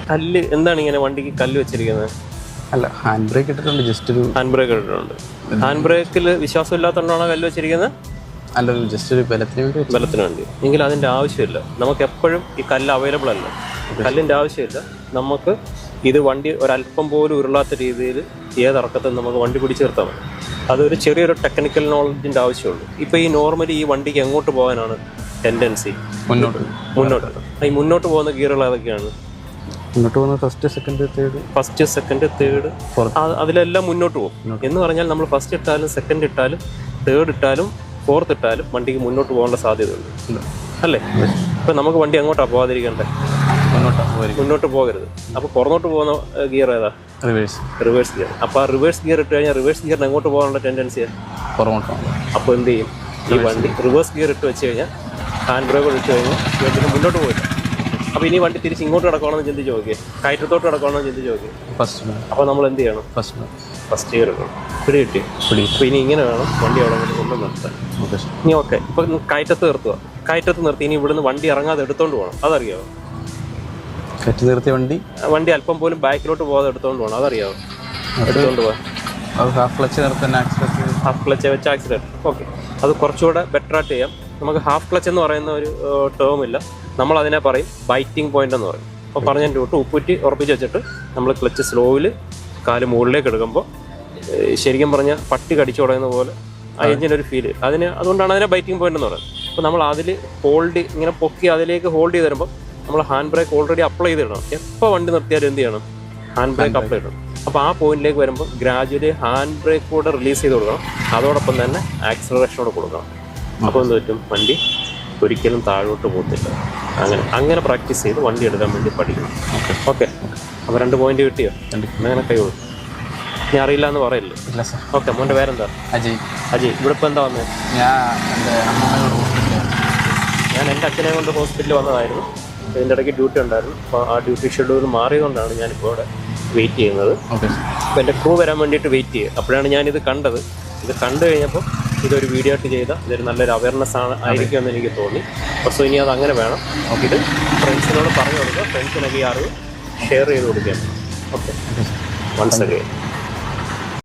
കല്ല് എന്താണ് ഇങ്ങനെ വണ്ടിക്ക് കല്ല് വെച്ചിരിക്കുന്നത്? അല്ല, ഹാൻഡ് ബ്രേക്ക് ഇട്ടിട്ടുണ്ട്. ജസ്റ്റ് ഒരു ഹാൻഡ് ബ്രേക്ക് ഇട്ടിട്ടുണ്ട്. ഹാൻഡ് ബ്രേക്കിൽ വിശ്വാസം ഇല്ലാത്തതുകൊണ്ടാണോ കല്ല് വെച്ചിരിക്കുന്നത്? അല്ല, ജസ്റ്റ് ഒരു ബലത്തിന് വേണ്ടി. എങ്കിൽ അതിൻ്റെ ആവശ്യമില്ല. നമുക്ക് എപ്പോഴും ഈ കല്ല് അവൈലബിൾ അല്ല. കല്ലിൻ്റെ ആവശ്യമില്ല. നമുക്ക് ഇത് വണ്ടി ഒരല്പം പോലും ഉരുളാത്ത രീതിയിൽ ഏതിറക്കത്തിൽ നമുക്ക് വണ്ടി പിടിച്ച് നിർത്താൻ മതി. അതൊരു ചെറിയൊരു ടെക്നിക്കൽ നോളജിൻ്റെ ആവശ്യമുള്ളൂ. ഇപ്പോൾ ഈ നോർമലി ഈ വണ്ടിക്ക് എങ്ങോട്ട് പോകാനാണ് ടെൻഡൻസി? മുന്നോട്ട്. ഈ മുന്നോട്ട് പോകുന്ന ഗിയറുകൾ ഏതൊക്കെയാണ്? മുന്നോട്ട് പോകുന്ന ഫസ്റ്റ്, സെക്കൻഡ്, തേർഡ്, അതിലെല്ലാം മുന്നോട്ട് പോകും. എന്ന് പറഞ്ഞാൽ നമ്മൾ ഫസ്റ്റ് ഇട്ടാലും സെക്കൻഡ് ഇട്ടാലും തേർഡ് ഇട്ടാലും ഫോർത്ത് ഇട്ടാലും വണ്ടിക്ക് മുന്നോട്ട് പോകേണ്ട സാധ്യതയുണ്ട് അല്ലേ? ഇപ്പം നമുക്ക് വണ്ടി എങ്ങോട്ടാണ് പോകാതിരിക്കേണ്ടത്? മുന്നോട്ട് പോകരുത്. അപ്പോൾ പുറന്നോട്ട് പോകുന്ന ഗിയർ ഏതാ? Reverse gear. അപ്പോൾ ആ റിവേഴ്സ് ഗിയർ ഇട്ട് കഴിഞ്ഞാൽ റിവേഴ്സ് ഗിയറിന് എങ്ങോട്ട് പോകാനുള്ള ടെൻഡൻസിയാണ്? പുറമോട്ടാണ്. അപ്പോൾ എന്ത് ചെയ്യും? ഈ വണ്ടി റിവേഴ്സ് ഗിയർ ഇട്ട് വെച്ച് കഴിഞ്ഞാൽ ഹാൻഡ് ബ്രേക്ക് ഇട്ട് കഴിഞ്ഞാൽ വണ്ടിന് മുന്നോട്ട് പോകില്ല. അപ്പോൾ ഇനി വണ്ടി തിരിച്ച് ഇങ്ങോട്ട് കിടക്കണമെന്ന് ചിന്തിച്ച് നോക്കിയേ, കയറ്റത്തോട്ട് കിടക്കണമെന്ന് ചിന്തിച്ച് നോക്കിയേ. അപ്പോൾ നമ്മൾ എന്ത് ചെയ്യണം? ഫസ്റ്റ് ഗിയർ ഇടണം. പിടി കിട്ടി. അപ്പോൾ ഇനി ഇങ്ങനെ വേണം വണ്ടി അവിടെ കൊണ്ട് നിർത്താൻ. ഇനി ഓക്കെ, ഇപ്പം കയറ്റത്ത് നിർത്തുക. കയറ്റത്ത് നിർത്തി ഇനി ഇവിടുന്ന് വണ്ടി ഇറങ്ങാതെ എടുത്തോണ്ട് പോകണം. അതറിയാമോ? കയറ്റി നിർത്തിയ വണ്ടി അല്പം പോലും ബാക്കിലോട്ട് പോകാതെ എടുത്തോണ്ട് പോകണം. അതറിയാമോ? എടുത്തോണ്ട് പോകാൻ ഹാഫ് ക്ലച്ച് വെച്ച് ആക്സിലേറ്റർ. ഓക്കെ, അത് കുറച്ചുകൂടെ ബെറ്ററായിട്ട് ചെയ്യാം. നമുക്ക് ഹാഫ് ക്ലച്ച് എന്ന് പറയുന്ന ഒരു ടേം ഇല്ല. നമ്മൾ അതിനെ പറയും ബൈറ്റിംഗ് പോയിന്റ് എന്ന് പറയും. അപ്പോൾ പറഞ്ഞതിൻ്റെ തൊട്ട് ഉപ്പുറ്റി ഉറപ്പിച്ച് വെച്ചിട്ട് നമ്മൾ ക്ലച്ച് സ്ലോയിൽ കാല് മുകളിലേക്ക് എടുക്കുമ്പോൾ ശരിക്കും പറഞ്ഞാൽ പട്ടി കടിച്ചു തുടങ്ങുന്ന പോലെ ആ എഞ്ചിനൊരു ഫീല്. അതുകൊണ്ടാണ് അതിനെ ബൈറ്റിംഗ് പോയിന്റ് എന്ന് പറയുന്നത്. അപ്പോൾ നമ്മൾ അതിൽ ഹോൾഡ് ഇങ്ങനെ പൊക്കി അതിലേക്ക് ഹോൾഡ് ചെയ്ത് തരുമ്പോൾ നമ്മൾ ഹാൻഡ് ബ്രേക്ക് ഓൾറെഡി അപ്ലൈ ചെയ്തിടണം. എപ്പോൾ വണ്ടി നിർത്തിയാലും എന്ത് ചെയ്യണം? ഹാൻഡ് ബ്രേക്ക് അപ്ലൈ ചെയ്യണം. അപ്പോൾ ആ പോയിന്റിലേക്ക് വരുമ്പോൾ ഗ്രാജുവലി ഹാൻഡ് ബ്രേക്ക് കൂടെ റിലീസ് ചെയ്ത് കൊടുക്കണം. അതോടൊപ്പം തന്നെ ആക്സിലറേഷനോടെ കൊടുക്കണം. അപ്പോൾ എന്ത് പറ്റും? വണ്ടി ഒരിക്കലും താഴോട്ട് പോകത്തില്ല. അങ്ങനെ പ്രാക്ടീസ് ചെയ്ത് വണ്ടി എടുക്കാൻ വേണ്ടി പഠിക്കണം. ഓക്കെ, അപ്പോൾ 2 പോയിന്റ് കിട്ടിയോ? അങ്ങനെ കൈ കൊടുക്കും. ഞാൻ അറിയില്ല എന്ന് പറയില്ലേ? ഓക്കെ, മോൻ്റെ പേരെന്താ? അജയ്. ഇവിടെ ഇപ്പോൾ എന്താ വന്നത്? ഞാൻ എൻ്റെ അച്ഛനെ കൊണ്ട് ഹോസ്പിറ്റലിൽ വന്നതായിരുന്നു. ഇതിൻ്റെ ഇടയ്ക്ക് ഡ്യൂട്ടി ഉണ്ടായിരുന്നു. അപ്പോൾ ആ ഡ്യൂട്ടി ഷെഡ്യൂൾ മാറിയതുകൊണ്ടാണ് ഞാനിപ്പോൾ ഇവിടെ വെയിറ്റ് ചെയ്യുന്നത്. അപ്പോൾ എൻ്റെ ക്രൂ വരാൻ വേണ്ടിയിട്ട് വെയിറ്റ് ചെയ്യുക. അപ്പോഴാണ് ഞാനിത് കണ്ടത്. ഇത് കണ്ടു കഴിഞ്ഞപ്പോൾ ഇതൊരു വീഡിയോ ആയിട്ട് ചെയ്താൽ ഇതൊരു നല്ലൊരു അവയർനെസ് ആയിരിക്കുമെന്ന് എനിക്ക് തോന്നി. അപ്പോൾ ഇനി അത് അങ്ങനെ വേണം. ഇത് ഫ്രണ്ട്സിനോട് പറഞ്ഞു കൊടുക്കുക. ഫ്രണ്ട്സിനൊക്കെ ഈ അറിവ് ഷെയർ ചെയ്ത് കൊടുക്കുക. Okay, once again.